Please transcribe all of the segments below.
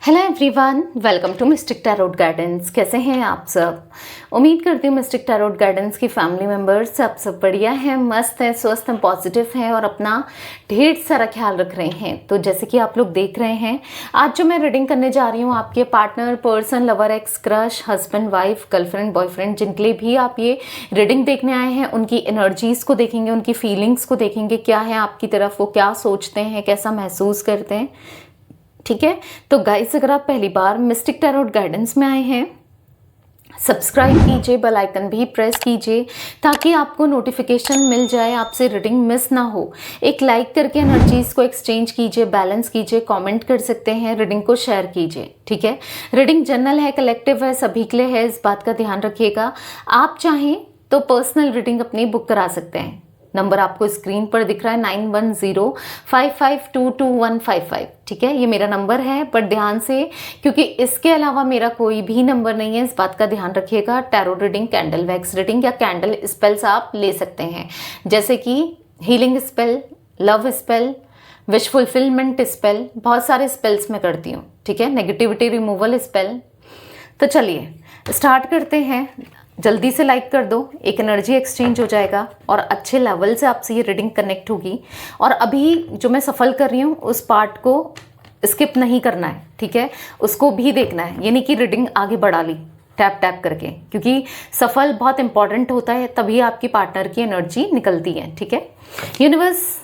Hello everyone, welcome to Mystic Tarot Guidance. कैसे हैं आप सब? उम्मीद करती हूँ मिस्टिक टैरोट गाइडेंस की फैमिली मेम्बर्स सब बढ़िया हैं, मस्त हैं, स्वस्थ हैं, पॉजिटिव हैं और अपना ढेर सारा ख्याल रख रहे हैं। तो जैसे कि आप लोग देख रहे हैं, आज जो मैं रीडिंग करने जा रही हूँ, आपके partner, person, lover, x, crush, husband, wife, girlfriend, boyfriend, जिनके लिए भी आप ये रीडिंग देखने आए हैं, उनकी एनर्जीज़ को देखेंगे, उनकी फीलिंग्स को देखेंगे, क्या है आपकी तरफ, वो क्या सोचते हैं, कैसा महसूस करते हैं। ठीक है, तो गाइस, अगर आप पहली बार मिस्टिक टैरोट गाइडेंस में आए हैं, सब्सक्राइब कीजिए, बेल आइकन भी प्रेस कीजिए ताकि आपको नोटिफिकेशन मिल जाए, आपसे रीडिंग मिस ना हो। एक लाइक करके एनर्जीज को एक्सचेंज कीजिए, बैलेंस कीजिए, कमेंट कर सकते हैं, रीडिंग को शेयर कीजिए। ठीक है, रीडिंग जनरल है, कलेक्टिव है, सभी के लिए है, इस बात का ध्यान रखिएगा। आप चाहें तो पर्सनल रीडिंग अपनी बुक करा सकते हैं। नंबर आपको स्क्रीन पर दिख रहा है 9105522155। ठीक है, ये मेरा नंबर है, पर ध्यान से, क्योंकि इसके अलावा मेरा कोई भी नंबर नहीं है, इस बात का ध्यान रखिएगा। Tarot reading, candle wax reading या कैंडल स्पेल्स आप ले सकते हैं, जैसे कि healing spell, love spell, wish fulfilment spell, बहुत सारे स्पेल्स मैं करती हूँ। ठीक है, नेगेटिविटी रिमूवल स्पेल। तो चलिए स्टार्ट करते हैं। जल्दी से लाइक कर दो, एक एनर्जी एक्सचेंज हो जाएगा और अच्छे लेवल से आपसे ये रीडिंग कनेक्ट होगी। और अभी जो मैं सफल कर रही हूँ उस पार्ट को स्किप नहीं करना है। ठीक है, उसको भी देखना है, यानी कि रीडिंग आगे बढ़ा ली टैप टैप करके, क्योंकि सफल बहुत इंपॉर्टेंट होता है, तभी आपकी पार्टनर की एनर्जी निकलती है। ठीक है, यूनिवर्स,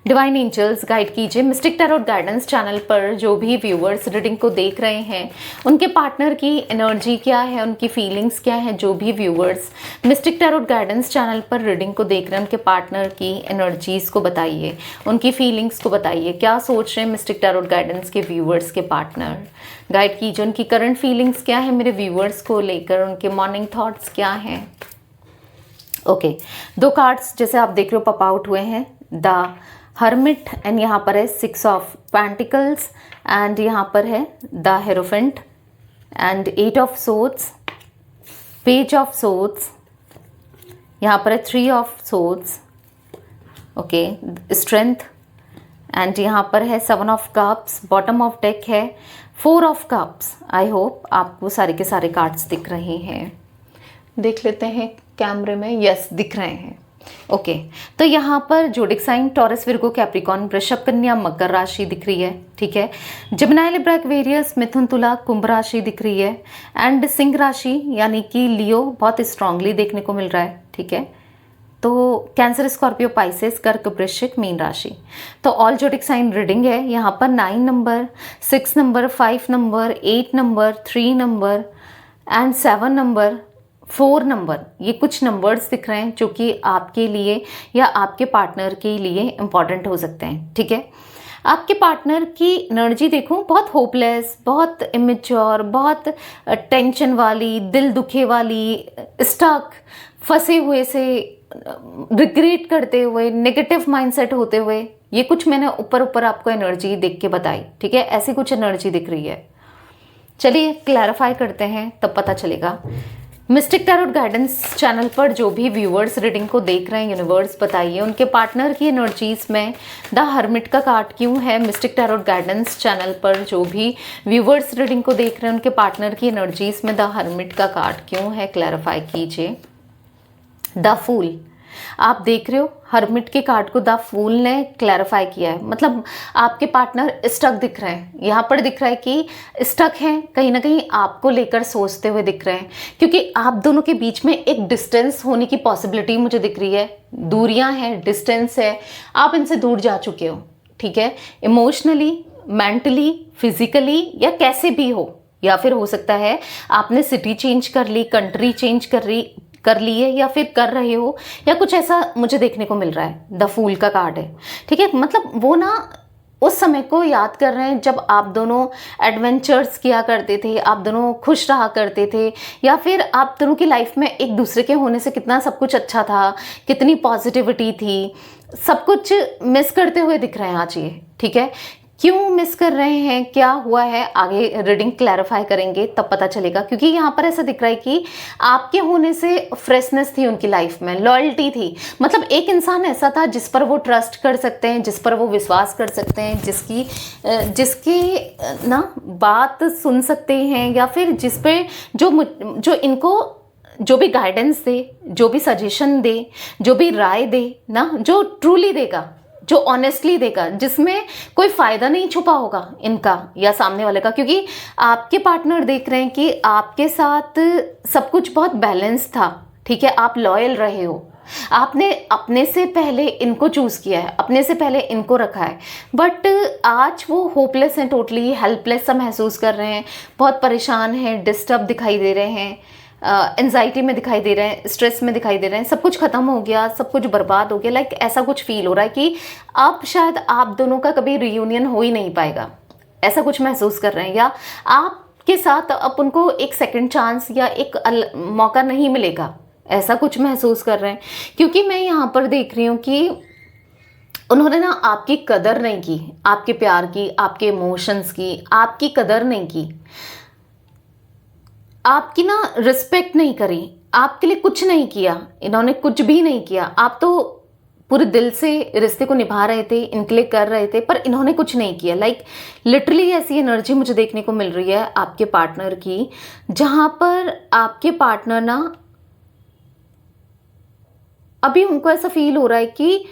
डिवाइन एंजल्स गाइड कीजिए। मिस्टिक टैरोट गाइडेंस चैनल पर जो भी व्यूअर्स रीडिंग को देख रहे हैं, उनके पार्टनर की एनर्जी क्या है, उनकी फीलिंग्स क्या है। जो भी viewers mistake Tarot guidance channel पर रीडिंग को देख रहे हैं, उनके पार्टनर की एनर्जीज़ को बताइए, उनकी फीलिंग्स को बताइए, क्या सोच रहे हैं मिस्टिक टैरोट गाइडेंस के व्यूअर्स के पार्टनर। गाइड कीजिए, उनकी करंट फीलिंग्स क्या है मेरे व्यूअर्स को लेकर, उनके मॉर्निंग थॉट्स क्या हैं। ओके, दो कार्ड्स जैसे आप देख रहे हो पॉप आउट हुए हैं, द हर्मिट, एंड यहाँ पर है 6 ऑफ पेंटिकल्स, एंड यहाँ पर है the hierophant, and 8 of swords, page of swords, यहाँ पर है 3 of swords, okay, strength, and यहाँ पर है 7 of cups, bottom of deck है 4 ऑफ कप्स। आई होप आपको सारे के सारे कार्ड्स दिख रहे हैं। देख लेते हैं कैमरे में, यस दिख रहे हैं। ओके, तो यहाँ पर zodiac sign Taurus, Virgo, Capricorn, वृषभ, कन्या, मकर राशि दिख रही है। ठीक है, जिमिनाई, लिब्रा, एक्वेरियस, मिथुन, तुला, कुंभ राशि दिख रही है, एंड सिंह राशि यानी कि लियो बहुत स्ट्रांगली देखने को मिल रहा है। ठीक है, तो कैंसर, स्कॉर्पियो, पाइसेस, कर्क, वृश्चिक, मीन राशि। तो ऑल जोडिक साइन रीडिंग है। यहाँ पर 9 number, 6 number, 5 number, 8 number, 3 number and 7 number, 4 number, ये कुछ नंबर्स दिख रहे हैं जो कि आपके लिए या आपके पार्टनर के लिए इम्पॉर्टेंट हो सकते हैं। ठीक है, आपके पार्टनर की एनर्जी देखो, बहुत होपलेस, बहुत इमेच्योर, बहुत टेंशन वाली, दिल दुखे वाली, स्टक, फंसे हुए से, रिग्रेट करते हुए, नेगेटिव माइंडसेट होते हुए, ये कुछ मैंने ऊपर ऊपर आपको एनर्जी देख के बताई। ठीक है, ऐसी कुछ एनर्जी दिख रही है। चलिए क्लैरिफाई करते हैं, तब पता चलेगा। मिस्टिक टैरोट गाइडेंस चैनल पर जो भी व्यूअर्स रीडिंग को देख रहे हैं, यूनिवर्स बताइए उनके पार्टनर की एनर्जीज में द हर्मिट का कार्ड क्यों है। मिस्टिक टैरोट गाइडेंस चैनल पर जो भी व्यूअर्स रीडिंग को देख रहे हैं, उनके पार्टनर की एनर्जीज में द हर्मिट का कार्ड क्यों है, क्लैरिफाई कीजिए। द फूल, आप देख रहे हो हर्मिट के कार्ड को द फूल ने क्लैरिफाई किया है, मतलब आपके पार्टनर स्टक दिख रहे हैं। यहाँ पर दिख रहा है कि स्टक हैं, कहीं ना कहीं आपको लेकर सोचते हुए दिख रहे हैं, क्योंकि आप दोनों के बीच में एक डिस्टेंस होने की पॉसिबिलिटी मुझे दिख रही है। दूरियां हैं, डिस्टेंस है, आप इनसे दूर जा चुके हो। ठीक है, इमोशनली, मेंटली, फिजिकली या कैसे भी हो, या फिर हो सकता है आपने सिटी चेंज कर ली, कंट्री चेंज कर ली है, या फिर कर रहे हो, या कुछ ऐसा मुझे देखने को मिल रहा है। द फूल का कार्ड है। ठीक है, मतलब वो ना उस समय को याद कर रहे हैं जब आप दोनों एडवेंचर्स किया करते थे, आप दोनों खुश रहा करते थे, या फिर आप दोनों की लाइफ में एक दूसरे के होने से कितना सब कुछ अच्छा था, कितनी पॉजिटिविटी थी, सब कुछ मिस करते हुए दिख रहे हैं आज ये। ठीक है, क्यों मिस कर रहे हैं, क्या हुआ है, आगे रीडिंग क्लैरिफाई करेंगे तब पता चलेगा। क्योंकि यहाँ पर ऐसा दिख रहा है कि आपके होने से फ्रेशनेस थी उनकी लाइफ में, लॉयल्टी थी। मतलब एक इंसान ऐसा था जिस पर वो ट्रस्ट कर सकते हैं, जिस पर वो विश्वास कर सकते हैं, जिसकी ना बात सुन सकते हैं, या फिर जिस पे जो इनको जो भी गाइडेंस दे, जो भी सजेशन दे, जो भी राय दे ना, जो ट्रूली देगा, जो ऑनेस्टली देगा, जिसमें कोई फायदा नहीं छुपा होगा इनका या सामने वाले का। क्योंकि आपके पार्टनर देख रहे हैं कि आपके साथ सब कुछ बहुत बैलेंस था, ठीक है, आप लॉयल रहे हो, आपने अपने से पहले इनको चूज किया है, अपने से पहले इनको रखा है। बट आज वो होपलेस हैं, टोटली हेल्पलेस सा महसूस कर रहे हैं, बहुत परेशान हैं, डिस्टर्ब दिखाई दे रहे हैं, एंजाइटी में दिखाई दे रहे हैं, स्ट्रेस में दिखाई दे रहे हैं, सब कुछ खत्म हो गया, सब कुछ बर्बाद हो गया। लाइक ऐसा कुछ फील हो रहा है कि अब शायद आप दोनों का कभी रियूनियन हो ही नहीं पाएगा, ऐसा कुछ महसूस कर रहे हैं। या आपके साथ अब उनको एक सेकंड चांस या एक मौका नहीं मिलेगा, ऐसा कुछ महसूस कर रहे हैं। क्योंकि मैं यहाँ पर देख रही हूँ कि उन्होंने ना आपकी कदर नहीं की, आपके प्यार की, आपके इमोशंस की, आपकी कदर नहीं की, आपकी ना रिस्पेक्ट नहीं करी, आपके लिए कुछ नहीं किया, इन्होंने कुछ भी नहीं किया। आप तो पूरे दिल से रिश्ते को निभा रहे थे, इनके लिए कर रहे थे, पर इन्होंने कुछ नहीं किया। लाइक लिटरली ऐसी एनर्जी मुझे देखने को मिल रही है आपके पार्टनर की, जहां पर आपके पार्टनर ना अभी उनको ऐसा फील हो रहा है कि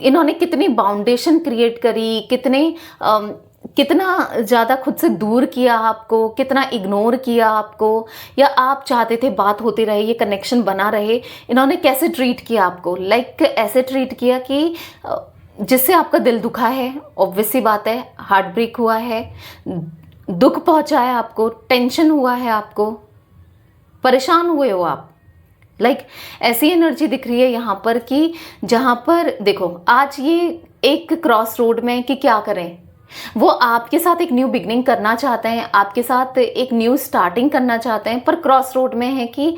इन्होंने कितनी बाउंडेशन क्रिएट करी, कितना ज़्यादा खुद से दूर किया आपको, कितना इग्नोर किया आपको, या आप चाहते थे बात होती रहे, ये कनेक्शन बना रहे, इन्होंने कैसे ट्रीट किया आपको। लाइक ऐसे ट्रीट किया कि जिससे आपका दिल दुखा है, ऑब्वियस सी बात है, हार्ट ब्रेक हुआ है, दुख पहुंचा है आपको, टेंशन हुआ है आपको, परेशान हुए हो आप। लाइक ऐसी एनर्जी दिख रही है यहाँ पर कि जहाँ पर देखो आज ये एक क्रॉस रोड में कि क्या करें। वो आपके साथ एक न्यू बिगनिंग करना चाहते हैं, आपके साथ एक न्यू स्टार्टिंग करना चाहते हैं, पर क्रॉस रोड में है कि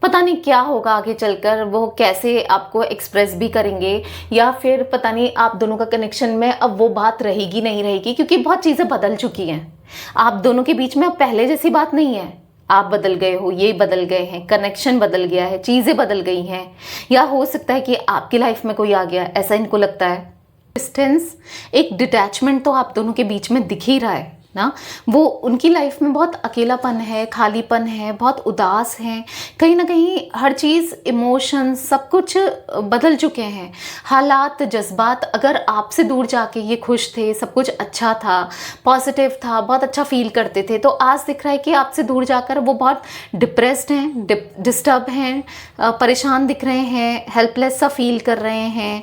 पता नहीं क्या होगा आगे चलकर, वो कैसे आपको एक्सप्रेस भी करेंगे, या फिर पता नहीं आप दोनों का कनेक्शन में अब वो बात रहेगी नहीं रहेगी। क्योंकि बहुत चीज़ें बदल चुकी हैं आप दोनों के बीच में, अब पहले जैसी बात नहीं है। आप बदल गए हो, ये बदल गए हैं, कनेक्शन बदल गया है, चीज़ें बदल गई हैं, या हो सकता है कि आपकी लाइफ में कोई आ गया, ऐसा इनको लगता है। डिस्टेंस, एक डिटैचमेंट तो आप दोनों के बीच में दिख ही रहा है ना। वो उनकी लाइफ में बहुत अकेलापन है, खालीपन है, बहुत उदास हैं, कहीं ना कहीं हर चीज़, इमोशन, सब कुछ बदल चुके हैं। हालात, जज्बात, अगर आपसे दूर जाके ये खुश थे, सब कुछ अच्छा था, पॉजिटिव था, बहुत अच्छा फील करते थे, तो आज दिख रहा है कि आपसे दूर जाकर वो बहुत डिप्रेस्ड हैं, डिस्टर्ब हैं, परेशान दिख रहे हैं, हेल्पलेस सा फील कर रहे हैं,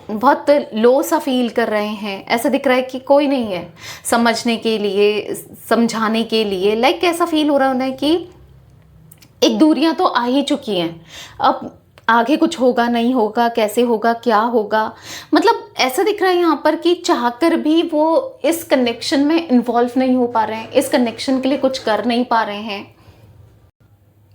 बहुत लो सा फील कर रहे हैं। ऐसा दिख रहा है कि कोई नहीं है समझने के लिए, समझाने के लिए। लाइक ऐसा फील हो रहा है उन्हें कि एक दूरियां तो आ ही चुकी हैं, अब आगे कुछ होगा नहीं होगा, कैसे होगा, क्या होगा। मतलब ऐसा दिख रहा है यहाँ पर कि चाहकर भी वो इस कनेक्शन में इन्वॉल्व नहीं हो पा रहे हैं, इस कनेक्शन के लिए कुछ कर नहीं पा रहे हैं।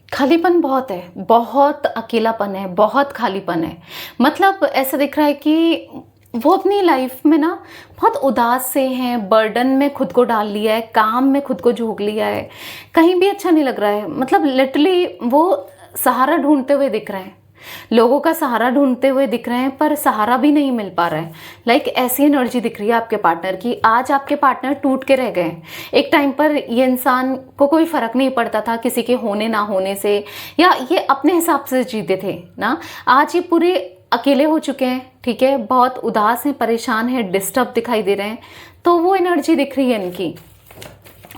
खालीपन बहुत है, बहुत अकेलापन है, बहुत खालीपन है। मतलब ऐसा दिख रहा है कि वो अपनी लाइफ में ना बहुत उदास से हैं, बर्डन में खुद को डाल लिया है, काम में खुद को झोंक लिया है, कहीं भी अच्छा नहीं लग रहा है। मतलब लिटरली वो सहारा ढूंढते हुए दिख रहे हैं, लोगों का सहारा ढूंढते हुए दिख रहे हैं, पर सहारा भी नहीं मिल पा रहा है। लाइक ऐसी एनर्जी दिख रही है आपके पार्टनर की। आज आपके पार्टनर टूट के रह गए। एक टाइम पर ये इंसान को कोई फर्क नहीं पड़ता था किसी के होने ना होने से, या ये अपने हिसाब से जीते थे ना। आज ये पूरे अकेले हो चुके हैं, ठीक है, बहुत उदास हैं, परेशान हैं, डिस्टर्ब दिखाई दे रहे हैं। तो वो एनर्जी दिख रही है इनकी।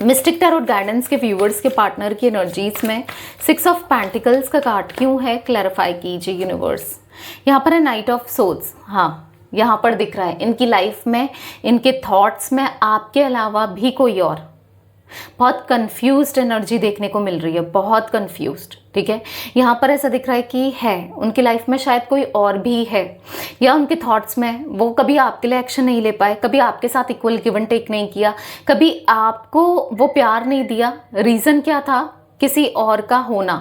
मिस्टिक टैरोट गाइडेंस के व्यूवर्स के पार्टनर की एनर्जीज में 6 ऑफ पेंटिकल्स का कार्ड क्यों है, क्लैरिफाई कीजिए यूनिवर्स। यहाँ पर है नाइट ऑफ सोल्स। हाँ, यहाँ पर दिख रहा है इनकी लाइफ में, इनके थॉट्स में आपके अलावा भी कोई और। बहुत कंफ्यूज्ड एनर्जी देखने को मिल रही है, बहुत कंफ्यूज्ड, ठीक है। यहाँ पर ऐसा दिख रहा है कि है उनकी लाइफ में शायद कोई और भी है, या उनके थॉट्स में वो कभी आपके लिए एक्शन नहीं ले पाए, कभी आपके साथ इक्वल गिव एंड टेक नहीं किया, कभी आपको वो प्यार नहीं दिया। रीज़न क्या था? किसी और का होना,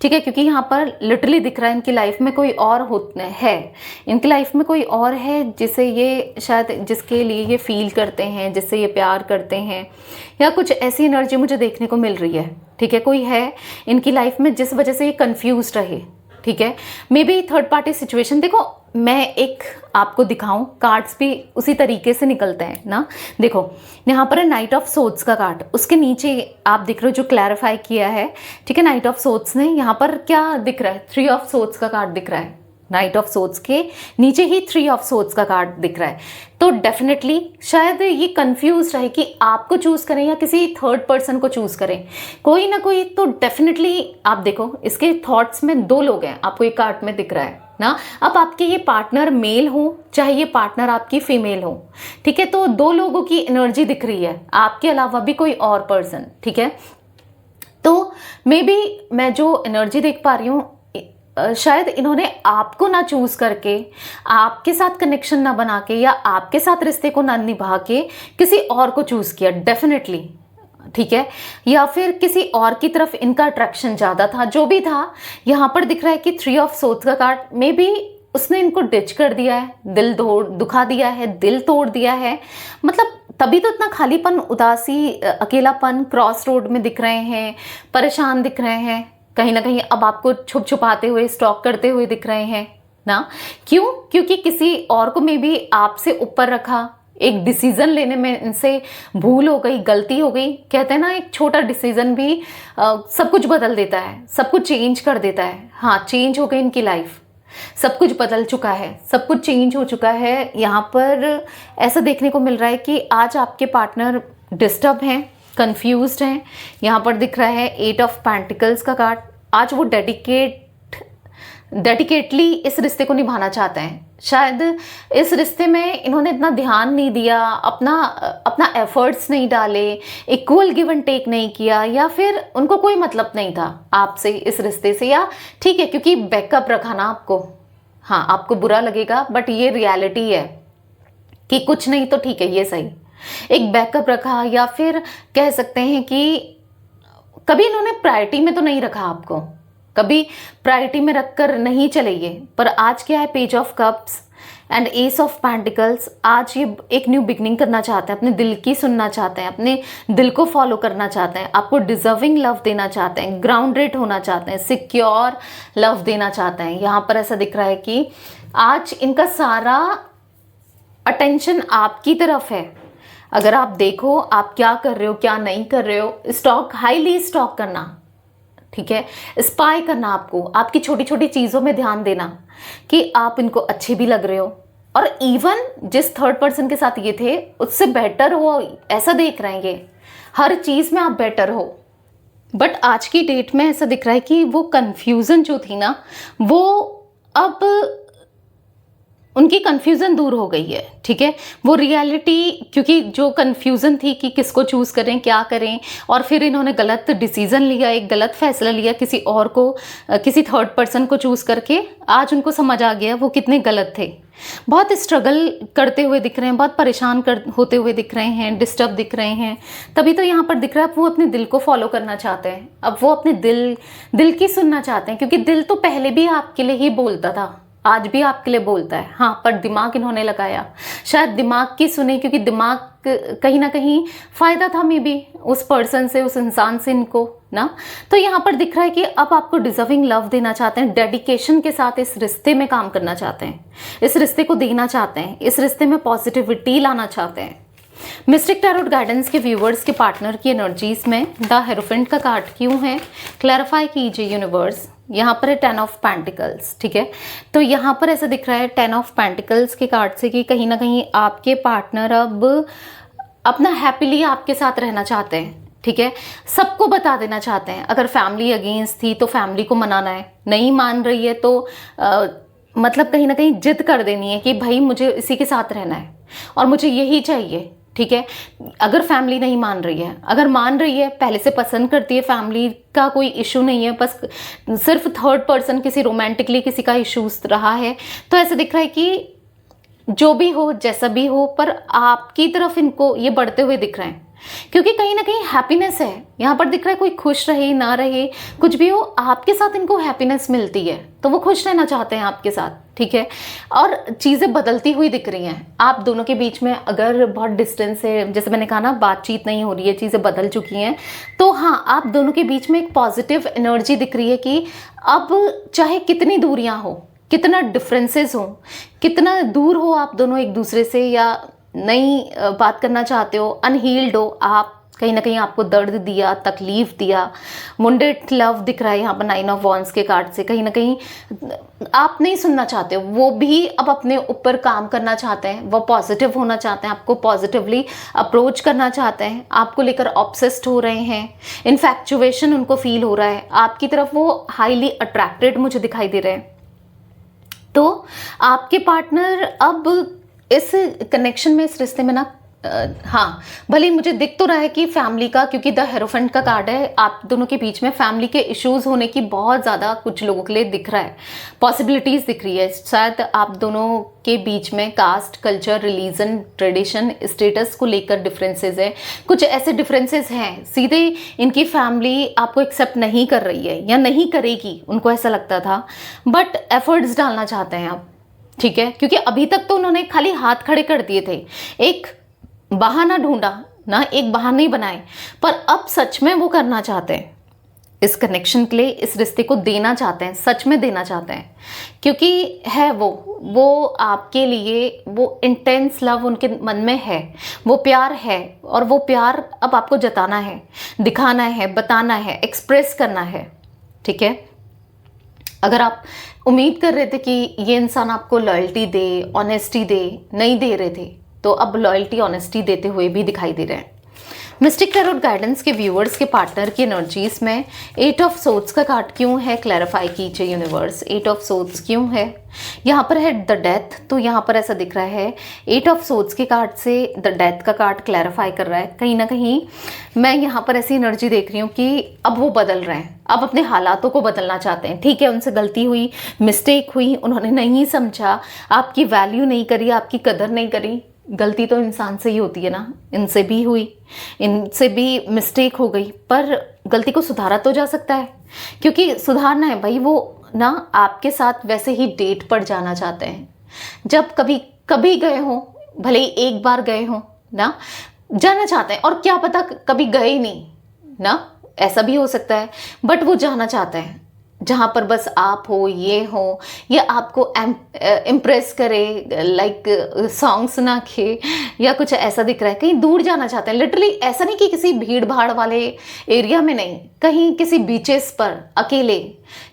ठीक है, क्योंकि यहाँ पर लिटरली दिख रहा है इनकी लाइफ में कोई और है, इनकी लाइफ में कोई और है जिसे ये शायद, जिसके लिए ये फील करते हैं, जिससे ये प्यार करते हैं, या कुछ ऐसी एनर्जी मुझे देखने को मिल रही है। ठीक है, कोई है इनकी लाइफ में जिस वजह से ये कंफ्यूज रहे। ठीक है, may be third party situation. देखो मैं एक आपको दिखाऊं, कार्ड्स भी उसी तरीके से निकलते हैं ना। देखो यहाँ पर है नाइट ऑफ सोर्ड्स का कार्ड, उसके नीचे आप दिख रहे हो जो क्लैरिफाई किया है। ठीक है, नाइट ऑफ सोर्ड्स ने यहाँ पर क्या दिख रहा है, 3 ऑफ सोर्ड्स का कार्ड दिख रहा है। नाइट ऑफ सोर्ड्स के नीचे ही 3 ऑफ सोर्ड्स का कार्ड दिख रहा है। तो डेफिनेटली शायद ये कंफ्यूज रहे कि आपको चूज करें या किसी थर्ड पर्सन को चूज करें, कोई ना कोई। तो डेफिनेटली आप देखो इसके थॉट्स में 2 लोग हैं, आपको एक कार्ड में दिख रहा है ना। अब आपके ये पार्टनर मेल हो चाहे ये पार्टनर आपकी फीमेल हो, ठीक है, तो 2 लोगों की एनर्जी दिख रही है, आपके अलावा भी कोई और पर्सन। ठीक है, तो मे बी मैं जो एनर्जी देख पा रही हूँ, शायद इन्होंने आपको ना चूज करके, आपके साथ कनेक्शन ना बना के, या आपके साथ रिश्ते को ना निभा के किसी और को चूज किया डेफिनेटली। ठीक है, या फिर किसी और की तरफ इनका अट्रैक्शन ज्यादा था, जो भी था। यहाँ पर दिख रहा है कि 3 ऑफ सोर्ड्स का कार्ड, मे बी उसने इनको डिच कर दिया है, दिल दुखा दिया है, दिल तोड़ दिया है। मतलब तभी तो इतना खालीपन, उदासी, अकेलापन क्रॉस रोड में दिख रहे हैं, परेशान दिख रहे हैं, कहीं ना कहीं अब आपको छुप छुपाते हुए, स्टॉक करते हुए दिख रहे हैं ना। क्यों? क्योंकि किसी और को मे बी आपसे ऊपर रखा, एक डिसीजन लेने में इनसे भूल हो गई, गलती हो गई। कहते हैं ना एक छोटा डिसीजन भी सब कुछ बदल देता है, सब कुछ चेंज कर देता है। हाँ, चेंज हो गई इनकी लाइफ, सब कुछ बदल चुका है, सब कुछ चेंज हो चुका है। यहाँ पर ऐसा देखने को मिल रहा है कि आज आपके पार्टनर डिस्टर्ब हैं, कंफ्यूज्ड हैं। यहाँ पर दिख रहा है 8 ऑफ पेंटिकल्स का कार्ड। आज वो डेडिकेटली इस रिश्ते को निभाना चाहते हैं। शायद इस रिश्ते में इन्होंने इतना ध्यान नहीं दिया, अपना एफर्ट्स नहीं डाले, इक्वल गिव एंड टेक नहीं किया, या फिर उनको कोई मतलब नहीं था आपसे, इस रिश्ते से। या ठीक है, क्योंकि बैकअप रखा ना आपको। हाँ, आपको बुरा लगेगा बट ये रियलिटी है कि कुछ नहीं तो ठीक है, ये सही, एक बैकअप रखा। या फिर कह सकते हैं कि कभी इन्होंने प्रायोरिटी में तो नहीं रखा आपको, कभी प्रायोरिटी में रखकर नहीं चले ये। पर आज क्या है, page of cups and S of pentacles. आज ये एक न्यू बिगनिंग करना चाहते हैं, अपने दिल की सुनना चाहते हैं, अपने दिल को फॉलो करना चाहते हैं, आपको डिजर्विंग लव देना चाहते हैं, ग्राउंडेड होना चाहते हैं, सिक्योर लव देना चाहते हैं। यहाँ पर ऐसा दिख रहा है कि आज इनका सारा अटेंशन आपकी तरफ है। अगर आप देखो आप क्या कर रहे हो, क्या नहीं कर रहे हो, स्टॉक, हाईली स्टॉक करना, ठीक है, स्पाई करना, आपको आपकी छोटी छोटी चीज़ों में ध्यान देना कि आप इनको अच्छे भी लग रहे हो, और इवन जिस थर्ड पर्सन के साथ ये थे उससे बेटर हो, ऐसा देख रहे हैं ये, हर चीज़ में आप बेटर हो। बट आज की डेट में ऐसा दिख रहा है कि वो कन्फ्यूज़न जो थी ना, वो अब उनकी कन्फ्यूज़न दूर हो गई है। ठीक है, वो रियलिटी, क्योंकि जो कन्फ्यूज़न थी कि किसको चूज़ करें, क्या करें, और फिर इन्होंने गलत डिसीज़न लिया, एक गलत फैसला लिया किसी और को, किसी थर्ड पर्सन को चूज़ करके। आज उनको समझ आ गया वो कितने गलत थे। बहुत स्ट्रगल करते हुए दिख रहे हैं, बहुत परेशान होते हुए दिख रहे हैं, डिस्टर्ब दिख रहे हैं। तभी तो यहाँ पर दिख रहा है वो अपने दिल को फॉलो करना चाहते हैं। अब वो अपने दिल की सुनना चाहते हैं, क्योंकि दिल तो पहले भी आपके लिए ही बोलता था, आज भी आपके लिए बोलता है। हाँ, पर दिमाग इन्होंने लगाया, शायद दिमाग की सुने, क्योंकि दिमाग कहीं ना कहीं फ़ायदा था मे बी उस पर्सन से, उस इंसान से इनको ना। तो यहाँ पर दिख रहा है कि अब आपको डिजर्विंग लव देना चाहते हैं, डेडिकेशन के साथ इस रिश्ते में काम करना चाहते हैं, इस रिश्ते को देना चाहते हैं, इस रिश्ते में पॉजिटिविटी लाना चाहते हैं। मिस्टिक टैरोट गाइडेंस के व्यूवर्स के पार्टनर की एनर्जीज में द हेरोफेंट का कार्ड क्यों है, क्लैरिफाई कीजिए यूनिवर्स। यहाँ पर है 10 ऑफ पेंटिकल्स। ठीक है, तो यहाँ पर ऐसा दिख रहा है 10 ऑफ पेंटिकल्स के कार्ड से कि कहीं ना कहीं आपके पार्टनर अब अपना हैप्पीली आपके साथ रहना चाहते हैं। ठीक है, सबको बता देना चाहते हैं। अगर फैमिली अगेंस्ट थी तो फैमिली को मनाना है, नहीं मान रही है तो मतलब कहीं ना कहीं जिद कर देनी है कि भाई मुझे इसी के साथ रहना है और मुझे यही चाहिए। ठीक है, अगर फैमिली नहीं मान रही है, अगर मान रही है, पहले से पसंद करती है, फैमिली का कोई इशू नहीं है, बस सिर्फ थर्ड पर्सन किसी रोमांटिकली किसी का इशूज रहा है, तो ऐसे दिख रहा है कि जो भी हो, जैसा भी हो, पर आपकी तरफ इनको ये बढ़ते हुए दिख रहे हैं, क्योंकि कहीं ना कहीं हैप्पीनेस है यहाँ पर दिख रहा है। कोई खुश रहे ना रहे, कुछ भी हो, आपके साथ इनको हैप्पीनेस मिलती है, तो वो खुश रहना चाहते हैं आपके साथ, ठीक है। और चीज़ें बदलती हुई दिख रही हैं आप दोनों के बीच में। अगर बहुत डिस्टेंस है, जैसे मैंने कहा ना, बातचीत नहीं हो रही है, चीज़ें बदल चुकी हैं, तो हाँ, आप दोनों के बीच में एक पॉजिटिव एनर्जी दिख रही है कि अब चाहे कितनी दूरियां हो, कितना डिफरेंसेस हो, कितना दूर हो आप दोनों एक दूसरे से, या नई बात करना चाहते हो, अनहील्ड हो आप, कहीं ना कहीं आपको दर्द दिया, तकलीफ दिया, वुंडेड लव दिख रहा है यहाँ पर 9 ऑफ वॉन्ड्स के कार्ड से। कहीं ना कहीं आप नहीं सुनना चाहते हो, वो भी अब अपने ऊपर काम करना चाहते हैं, वो पॉजिटिव होना चाहते हैं, आपको पॉजिटिवली अप्रोच करना चाहते हैं, आपको लेकर ऑब्सेस्ड हो रहे हैं, इनफैक्चुएशन उनको फील हो रहा है आपकी तरफ, वो हाईली अट्रैक्टेड मुझे दिखाई दे रहे हैं। तो आपके पार्टनर अब इस कनेक्शन में, इस रिश्ते में ना, हाँ, भले ही मुझे दिख तो रहा है कि फैमिली का, क्योंकि द हेरोफेंट का कार्ड है, आप दोनों के बीच में फैमिली के इश्यूज होने की बहुत ज़्यादा कुछ लोगों के लिए दिख रहा है, पॉसिबिलिटीज़ दिख रही है। शायद आप दोनों के बीच में caste, culture, religion, tradition, status को लेकर डिफरेंसेस है, कुछ ऐसे डिफरेंसेस हैं, सीधे इनकी फैमिली आपको एक्सेप्ट नहीं कर रही है या नहीं करेगी, उनको ऐसा लगता था, बट एफर्ट्स डालना चाहते हैं अब, ठीक है। क्योंकि अभी तक तो उन्होंने खाली हाथ खड़े कर दिए थे, एक बहाना ढूंढा ना, एक बहाने बनाए, पर अब सच में वो करना चाहते हैं, इस कनेक्शन के लिए, इस रिश्ते को देना चाहते हैं, सच में देना चाहते हैं, क्योंकि है वो आपके लिए, वो इंटेंस लव उनके मन में है, वो प्यार है, और वो प्यार अब आपको जताना है, दिखाना है, बताना है, एक्सप्रेस करना है, ठीक है। अगर आप उम्मीद कर रहे थे कि ये इंसान आपको लॉयल्टी दे, ऑनेस्टी दे, नहीं दे रहे थे, तो अब लॉयल्टी, ऑनेस्टी देते हुए भी दिखाई दे रहे हैं। मिस्टिक टैरोट गाइडेंस के व्यूअर्स के पार्टनर की एनर्जीज में 8 ऑफ सोर्ड्स का कार्ड क्यों है, क्लैरिफाई कीजिए यूनिवर्स। 8 ऑफ सोर्ड्स क्यों है, यहाँ पर है द डेथ, तो यहाँ पर ऐसा दिख रहा है 8 ऑफ सोर्ड्स के कार्ड से द डेथ का कार्ड क्लैरिफाई कर रहा है। कहीं ना कहीं मैं यहाँ पर ऐसी एनर्जी देख रही हूँ कि अब वो बदल रहे हैं, अब अपने हालातों को बदलना चाहते हैं, ठीक है। उनसे गलती हुई, मिस्टेक हुई, उन्होंने नहीं समझा, आपकी वैल्यू नहीं करी, आपकी कदर नहीं करी। गलती तो इंसान से ही होती है ना, इनसे भी हुई, इनसे भी मिस्टेक हो गई, पर गलती को सुधारा तो जा सकता है, क्योंकि सुधारना है भाई। वो ना आपके साथ वैसे ही डेट पर जाना चाहते हैं, जब कभी गए हो, भले ही एक बार गए हो ना, जाना चाहते हैं, और क्या पता कभी गए नहीं ना, ऐसा भी हो सकता है, बट वो जाना चाहते हैं जहाँ पर बस आप हो, ये हो, या आपको इम्प्रेस करे, लाइक सॉन्ग सुना के, या कुछ ऐसा दिख रहा है। कहीं दूर जाना चाहते हैं, लिटरली ऐसा नहीं कि किसी भीड़ भाड़ वाले एरिया में नहीं, कहीं किसी बीचेस पर अकेले,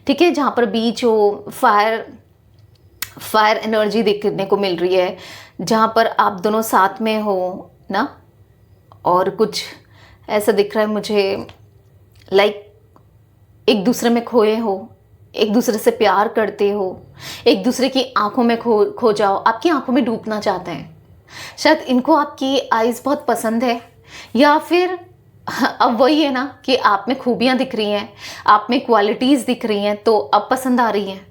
ठीक है, जहाँ पर बीच हो, फायर एनर्जी देखने को मिल रही है, जहाँ पर आप दोनों साथ में हो ना, और कुछ ऐसा दिख रहा है मुझे, लाइक एक दूसरे में खोए हो, एक दूसरे से प्यार करते हो, एक दूसरे की आंखों में खो जाओ, आपकी आंखों में डूबना चाहते हैं। शायद इनको आपकी आईज बहुत पसंद है, या फिर अब वही है ना कि आप में खूबियां दिख रही हैं, आप में क्वालिटीज़ दिख रही हैं, तो अब पसंद आ रही हैं।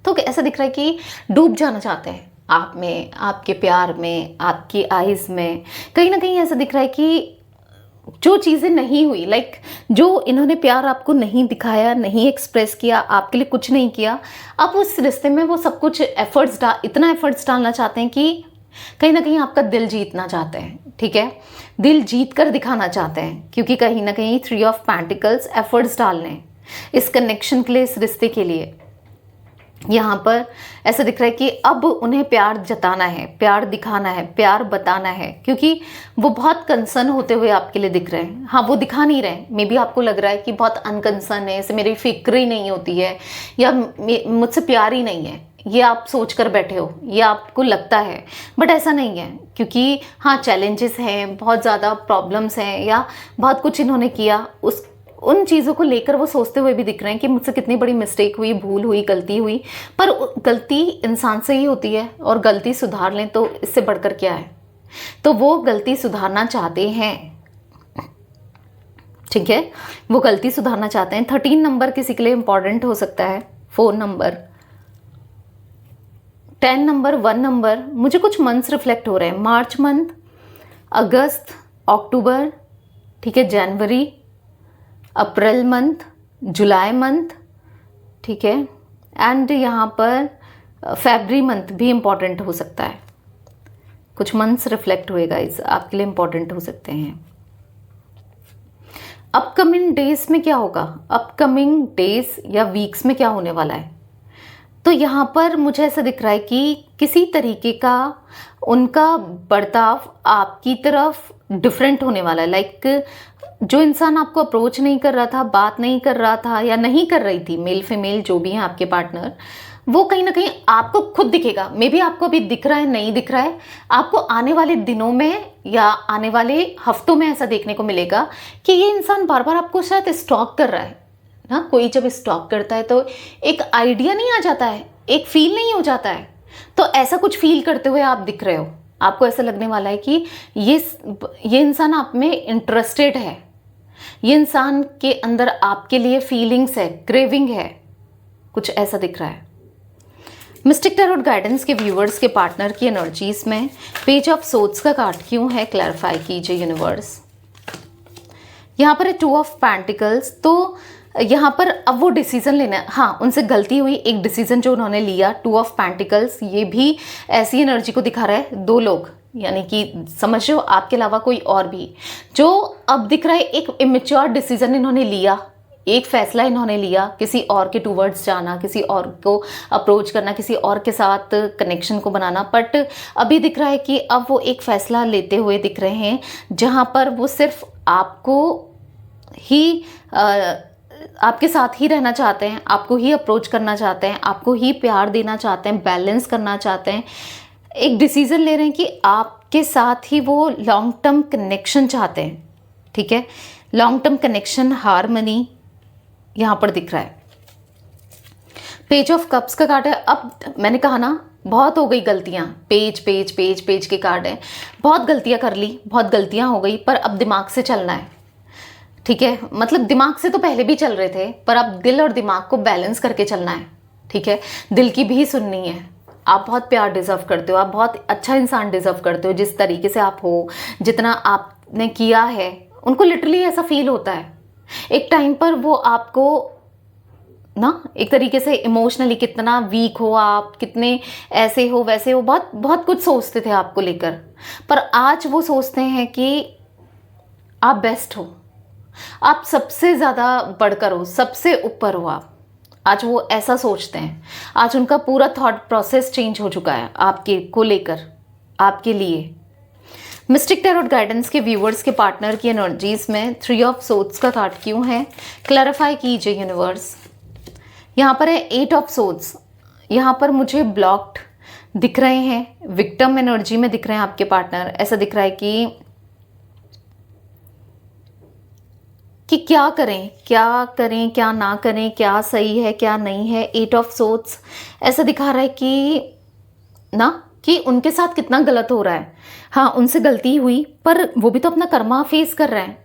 तो ऐसा दिख रहा है कि डूब जाना चाहते हैं आप में, आपके प्यार में, आपकी आईज में। कहीं ना कहीं ऐसा दिख रहा है कि जो चीज़ें नहीं हुई, लाइक जो इन्होंने प्यार आपको नहीं दिखाया, नहीं एक्सप्रेस किया, आपके लिए कुछ नहीं किया, अब उस रिश्ते में वो सब कुछ इतना एफर्ट्स डालना चाहते हैं कि कहीं ना कहीं आपका दिल जीतना चाहते हैं, ठीक है, दिल जीत कर दिखाना चाहते हैं, क्योंकि कहीं ना कहीं 3 ऑफ पेंटिकल्स एफर्ट्स डालने हैं इस कनेक्शन के लिए, इस रिश्ते के लिए। यहाँ पर ऐसा दिख रहा है कि अब उन्हें प्यार जताना है, प्यार दिखाना है, प्यार बताना है, क्योंकि वो बहुत कंसर्न होते हुए आपके लिए दिख रहे हैं। हाँ, वो दिखा नहीं रहे, मे बी आपको लग रहा है कि बहुत अनकंसर्न है, इसे मेरी फिक्र ही नहीं होती है, या मुझसे प्यार ही नहीं है, ये आप सोच कर बैठे हो, ये आपको लगता है, बट ऐसा नहीं है। क्योंकि हाँ, चैलेंजेस हैं, बहुत ज़्यादा प्रॉब्लम्स हैं, या बहुत कुछ इन्होंने किया, उन चीज़ों को लेकर वो सोचते हुए भी दिख रहे हैं कि मुझसे कितनी बड़ी मिस्टेक हुई, भूल हुई, गलती हुई, पर गलती इंसान से ही होती है, और गलती सुधार लें तो इससे बढ़कर क्या है। तो वो गलती सुधारना चाहते हैं, ठीक है, वो गलती सुधारना चाहते हैं। 13 नंबर किसी के लिए इंपॉर्टेंट हो सकता है, 4 नंबर, 10 नंबर, 1 नंबर, मुझे कुछ मंथ्स रिफ्लेक्ट हो रहे हैं। मार्च मंथ, अगस्त, अक्टूबर, ठीक है, जनवरी, अप्रैल मंथ, जुलाई मंथ, ठीक है, एंड यहाँ पर फरवरी मंथ भी इम्पॉर्टेंट हो सकता है। कुछ मंथ्स रिफ्लेक्ट हुए गाइस, आपके लिए इम्पॉर्टेंट हो सकते हैं। अपकमिंग डेज में क्या होगा, अपकमिंग डेज या वीक्स में क्या होने वाला है, तो यहाँ पर मुझे ऐसा दिख रहा है कि किसी तरीके का उनका बर्ताव आपकी तरफ डिफरेंट होने वाला है। लाइक जो इंसान आपको अप्रोच नहीं कर रहा था, बात नहीं कर रहा था या नहीं कर रही थी, मेल फीमेल जो भी हैं आपके पार्टनर, वो कहीं ना कहीं आपको खुद दिखेगा। मे बी आपको अभी दिख रहा है, नहीं दिख रहा है, आपको आने वाले दिनों में या आने वाले हफ्तों में ऐसा देखने को मिलेगा कि ये इंसान बार बार आपको शायद स्टॉक कर रहा है ना। कोई जब स्टॉक करता है तो एक आइडिया नहीं आ जाता है, एक फील नहीं हो जाता है, तो ऐसा कुछ फील करते हुए आप दिख रहे हो। आपको ऐसा लगने वाला है कि ये इंसान आप में इंटरेस्टेड है, ये इंसान के अंदर आपके लिए फीलिंग्स है, क्रेविंग है, कुछ ऐसा दिख रहा है। मिस्टिक टैरोट गाइडेंस के व्यूअर्स के पार्टनर की एनर्जीज में पेज ऑफ सोर्ड्स का कार्ड क्यों है, क्लैरिफाई कीजिए यूनिवर्स। यहाँ पर है 2 ऑफ पेंटिकल्स, तो यहाँ पर अब वो डिसीजन लेना है। हाँ, उनसे गलती हुई, एक डिसीजन जो उन्होंने लिया, 2 ऑफ पेंटिकल्स, ये भी ऐसी एनर्जी को दिखा रहा है। 2 लोग, यानी कि समझ लो आपके अलावा कोई और भी, जो अब दिख रहा है एक इमेच्योर डिसीजन इन्होंने लिया, एक फैसला इन्होंने लिया किसी और के टूवर्ड्स जाना, किसी और को अप्रोच करना, किसी और के साथ कनेक्शन को बनाना। बट अभी दिख रहा है कि अब वो एक फैसला लेते हुए दिख रहे हैं जहाँ पर वो सिर्फ आपको ही आपके साथ ही रहना चाहते हैं, आपको ही अप्रोच करना चाहते हैं, आपको ही प्यार देना चाहते हैं, बैलेंस करना चाहते हैं। एक डिसीजन ले रहे हैं कि आपके साथ ही वो लॉन्ग टर्म कनेक्शन चाहते हैं, ठीक है, लॉन्ग टर्म कनेक्शन, हार्मनी यहाँ पर दिख रहा है। पेज ऑफ कप्स का कार्ड है। अब मैंने कहा ना, बहुत हो गई गलतियाँ, पेज पेज पेज पेज के कार्ड है, बहुत गलतियाँ कर ली, बहुत गलतियाँ हो गई, पर अब दिमाग से चलना है, ठीक है। मतलब दिमाग से तो पहले भी चल रहे थे, पर अब दिल और दिमाग को बैलेंस करके चलना है, ठीक है। दिल की भी सुननी है। आप बहुत प्यार डिजर्व करते हो, आप बहुत अच्छा इंसान डिजर्व करते हो, जिस तरीके से आप हो, जितना आपने किया है, उनको लिटरली ऐसा फील होता है। एक टाइम पर वो आपको ना एक तरीके से इमोशनली कितना वीक हो आप, कितने ऐसे हो वैसे हो, बहुत बहुत कुछ सोचते थे आपको लेकर, पर आज वो सोचते हैं कि आप बेस्ट हो, आप सबसे ज़्यादा बढ़कर हो, सबसे ऊपर हो आप। आज वो ऐसा सोचते हैं। आज उनका पूरा थॉट प्रोसेस चेंज हो चुका है आपके को लेकर, आपके लिए। मिस्टिक टैरोट गाइडेंस के व्यूअर्स के पार्टनर की एनर्जीज में 3 ऑफ सोर्ड्स का कार्ड क्यों है, क्लैरिफाई कीजिए यूनिवर्स। यहाँ पर है 8 ऑफ सोर्ड्स। यहाँ पर मुझे ब्लॉक्ड दिख रहे हैं, विक्टिम एनर्जी में दिख रहे हैं आपके पार्टनर। ऐसा दिख रहा है कि क्या करें, क्या करें, क्या ना करें, क्या सही है, क्या नहीं है। 8 ऑफ सोर्ड्स ऐसा दिखा रहा है कि उनके साथ कितना गलत हो रहा है। हाँ, उनसे गलती हुई, पर वो भी तो अपना कर्मा फेस कर रहे हैं,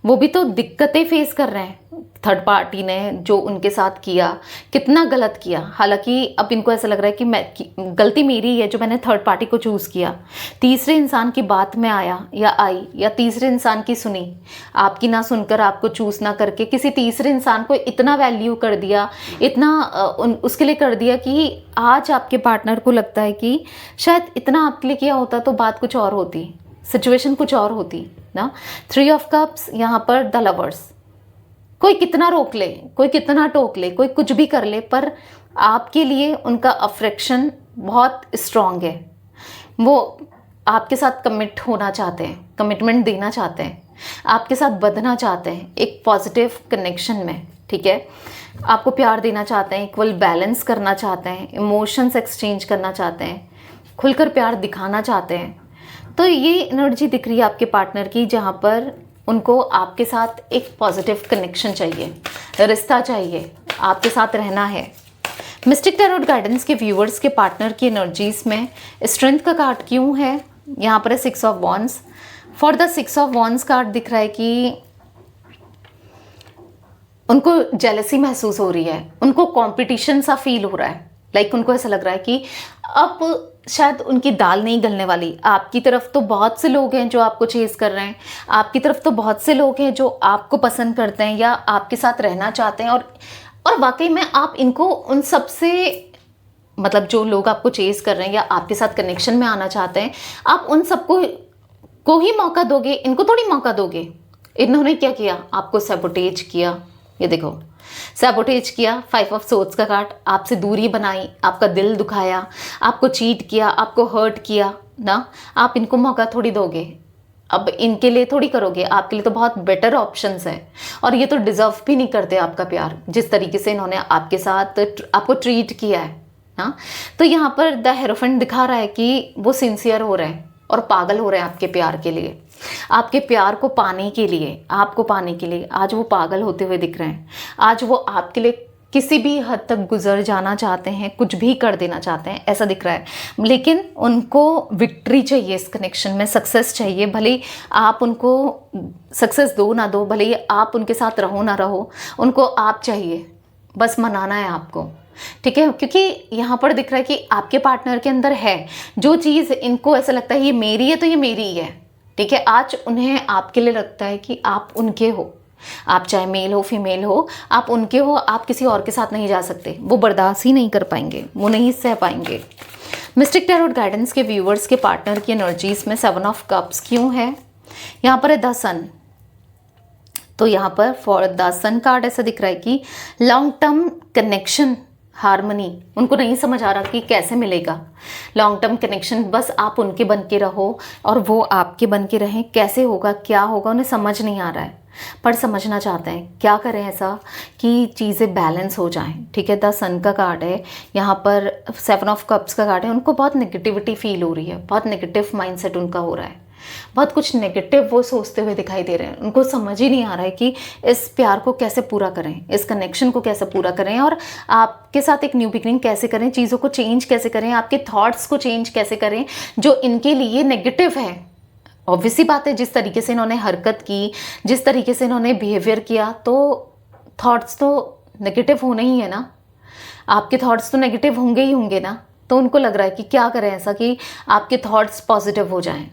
वो भी तो दिक्कतें फेस कर रहे हैं। थर्ड पार्टी ने जो उनके साथ किया, कितना गलत किया। हालांकि अब इनको ऐसा लग रहा है कि गलती मेरी है जो मैंने थर्ड पार्टी को चूज़ किया, तीसरे इंसान की बात में आया या आई, या तीसरे इंसान की सुनी, आपकी ना सुनकर, आपको चूज़ ना करके किसी तीसरे इंसान को इतना वैल्यू कर दिया, इतना उसके लिए कर दिया कि आज आपके पार्टनर को लगता है कि शायद इतना आपके लिए किया होता तो बात कुछ और होती, सिचुएशन कुछ और होती ना। 3 ऑफ कप्स यहाँ पर द लवर्स। कोई कितना रोक ले, कोई कितना टोक ले, कोई कुछ भी कर ले, पर आपके लिए उनका अफेक्शन बहुत स्ट्रांग है। वो आपके साथ कमिट होना चाहते हैं, कमिटमेंट देना चाहते हैं, आपके साथ बंधना चाहते हैं एक पॉजिटिव कनेक्शन में, ठीक है। आपको प्यार देना चाहते हैं, इक्वल बैलेंस करना चाहते हैं, इमोशंस एक्सचेंज करना चाहते हैं, खुलकर प्यार दिखाना चाहते हैं। तो ये एनर्जी दिख रही है आपके पार्टनर की, जहाँ पर उनको आपके साथ एक पॉजिटिव कनेक्शन चाहिए, रिश्ता चाहिए, आपके साथ रहना है। मिस्टिक टैरोट गाइडेंस के व्यूअर्स के पार्टनर की एनर्जीज में स्ट्रेंथ का कार्ड क्यों है, यहाँ पर है 6 of wands. For the 6 of wands card दिख रहा है कि उनको जेलसी महसूस हो रही है, उनको कंपटीशन सा फील हो रहा है, लाइक उनको ऐसा लग रहा है कि अब शायद उनकी दाल नहीं गलने वाली। आपकी तरफ तो बहुत से लोग हैं जो आपको चेज़ कर रहे हैं, आपकी तरफ तो बहुत से लोग हैं जो आपको पसंद करते हैं या आपके साथ रहना चाहते हैं, और वाकई में आप इनको उन सब से, मतलब जो लोग आपको चेज़ कर रहे हैं या आपके साथ कनेक्शन में आना चाहते हैं, आप उन सबको को ही मौका दोगे, इनको थोड़ी मौका दोगे। इन्होंने क्या किया, आपको सैबोटेज किया। ये देखो, सैबोटेज किया, 5 ऑफ सोर्ड्स का कार्ड, आपसे दूरी बनाई, आपका दिल दुखाया, आपको चीट किया, आपको हर्ट किया ना। आप इनको मौका थोड़ी दोगे, अब इनके लिए थोड़ी करोगे। आपके लिए तो बहुत बेटर ऑप्शंस हैं, और ये तो डिजर्व भी नहीं करते आपका प्यार, जिस तरीके से इन्होंने आपके साथ आपको ट्रीट किया है ना। तो यहाँ पर द हेरोफेंट दिखा रहा है कि वो सिंसियर हो रहे हैं और पागल हो रहे हैं आपके प्यार के लिए, आपके प्यार को पाने के लिए, आपको पाने के लिए। आज वो पागल होते हुए दिख रहे हैं। आज वो आपके लिए किसी भी हद तक गुजर जाना चाहते हैं, कुछ भी कर देना चाहते हैं, ऐसा दिख रहा है। लेकिन उनको विक्ट्री चाहिए, इस कनेक्शन में सक्सेस चाहिए। भले ही आप उनको सक्सेस दो ना दो, भले ही आप उनके साथ रहो ना रहो, उनको आप चाहिए, बस मनाना है आपको, ठीक है। क्योंकि यहाँ पर दिख रहा है कि आपके पार्टनर के अंदर है जो चीज़, इनको ऐसा लगता है ये मेरी है तो ये मेरी ही है, ठीक है। आज उन्हें आपके लिए लगता है कि आप उनके हो, आप चाहे मेल हो फीमेल हो, आप उनके हो, आप किसी और के साथ नहीं जा सकते। वो बर्दाश्त ही नहीं कर पाएंगे, वो नहीं सह पाएंगे। मिस्टिक टैरोट गाइडेंस के व्यूवर्स के पार्टनर की एनर्जीज में 7 ऑफ कप्स क्यों है? यहाँ पर है द सन। तो यहाँ पर फॉर द सन कार्ड ऐसा दिख रहा है कि लॉन्ग टर्म कनेक्शन, हार्मनी, उनको नहीं समझ आ रहा कि कैसे मिलेगा लॉन्ग टर्म कनेक्शन। बस आप उनके बन के रहो और वो आपके बन के रहें। कैसे होगा, क्या होगा, उन्हें समझ नहीं आ रहा है, पर समझना चाहते हैं। क्या करें ऐसा कि चीज़ें बैलेंस हो जाएं, ठीक है। द सन का कार्ड है, यहाँ पर 7 ऑफ कप्स का कार्ड है। उनको बहुत नेगेटिविटी फील हो रही है, बहुत नेगेटिव माइंडसेट उनका हो रहा है, बहुत कुछ नेगेटिव वो सोचते हुए दिखाई दे रहे हैं। उनको समझ ही नहीं आ रहा है कि इस प्यार को कैसे पूरा करें, इस कनेक्शन को कैसे पूरा करें, और आपके साथ एक न्यू बिगनिंग कैसे करें, चीज़ों को चेंज कैसे करें, आपके थॉट्स को चेंज कैसे करें जो इनके लिए नेगेटिव है। ऑब्वियस सी बात है, जिस तरीके से इन्होंने हरकत की, जिस तरीके से इन्होंने बिहेवियर किया, तो थॉट्स तो नेगेटिव होने ही है ना। आपके थॉट्स तो नेगेटिव होंगे ही होंगे ना। तो उनको लग रहा है कि क्या करें ऐसा कि आपके थॉट्स पॉजिटिव हो जाएं।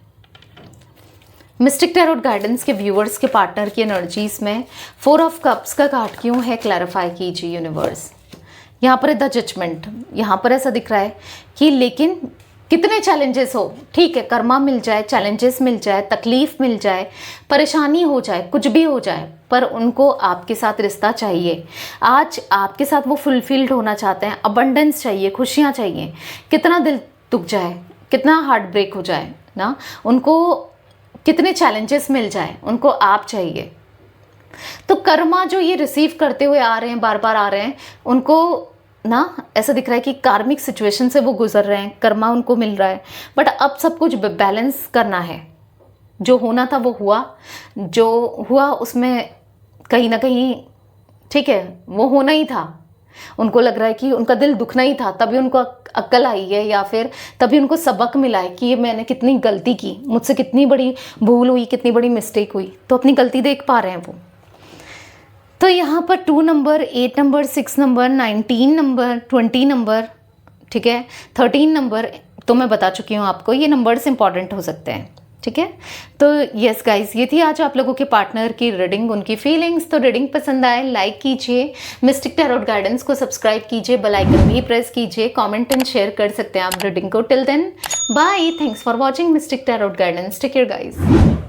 मिस्टिक टैरोट गाइडेंस के व्यूअर्स के पार्टनर की एनर्जीज में 4 ऑफ कप्स का कार्ड क्यों है? क्लैरिफाई कीजिए यूनिवर्स। यहाँ पर है द जजमेंट। यहाँ पर ऐसा दिख रहा है कि लेकिन कितने चैलेंजेस हो, ठीक है, कर्मा मिल जाए, चैलेंजेस मिल जाए, तकलीफ मिल जाए, परेशानी हो जाए, कुछ भी हो जाए, पर उनको आपके साथ रिश्ता चाहिए। आज आपके साथ वो फुलफिल्ड होना चाहते हैं, अबंडेंस चाहिए, खुशियाँ चाहिए। कितना दिल दुख जाए, कितना हार्ट ब्रेक हो जाए ना, उनको कितने चैलेंजेस मिल जाए, उनको आप चाहिए। तो कर्मा जो ये रिसीव करते हुए आ रहे हैं, बार बार आ रहे हैं, उनको ना ऐसा दिख रहा है कि कार्मिक सिचुएशन से वो गुजर रहे हैं, कर्मा उनको मिल रहा है, बट अब सब कुछ बैलेंस करना है। जो होना था वो हुआ, जो हुआ उसमें कहीं ना कहीं, ठीक है, वो होना ही था। उनको लग रहा है कि उनका दिल दुखना ही था, तभी उनको अक्ल आई है, या फिर तभी उनको सबक मिला है कि ये मैंने कितनी गलती की, मुझसे कितनी बड़ी भूल हुई, कितनी बड़ी मिस्टेक हुई। तो अपनी गलती देख पा रहे हैं वो। तो यहाँ पर 2 number, 8 number, 6 number, 19 number, 20 number, ठीक है, 13 नंबर, तो मैं बता चुकी हूँ आपको, ये नंबर्स इंपॉर्टेंट हो सकते हैं, ठीक है। तो यस गाइस, ये थी आज आप लोगों के पार्टनर की रीडिंग, उनकी फीलिंग्स। तो रीडिंग पसंद आए लाइक कीजिए, मिस्टिक टैरोट गाइडेंस को सब्सक्राइब कीजिए, बेल आइकन भी प्रेस कीजिए, कमेंट एंड शेयर कर सकते हैं आप रीडिंग को। Till then bye, thanks for watching Mystic Tarot Guidance, take care guys.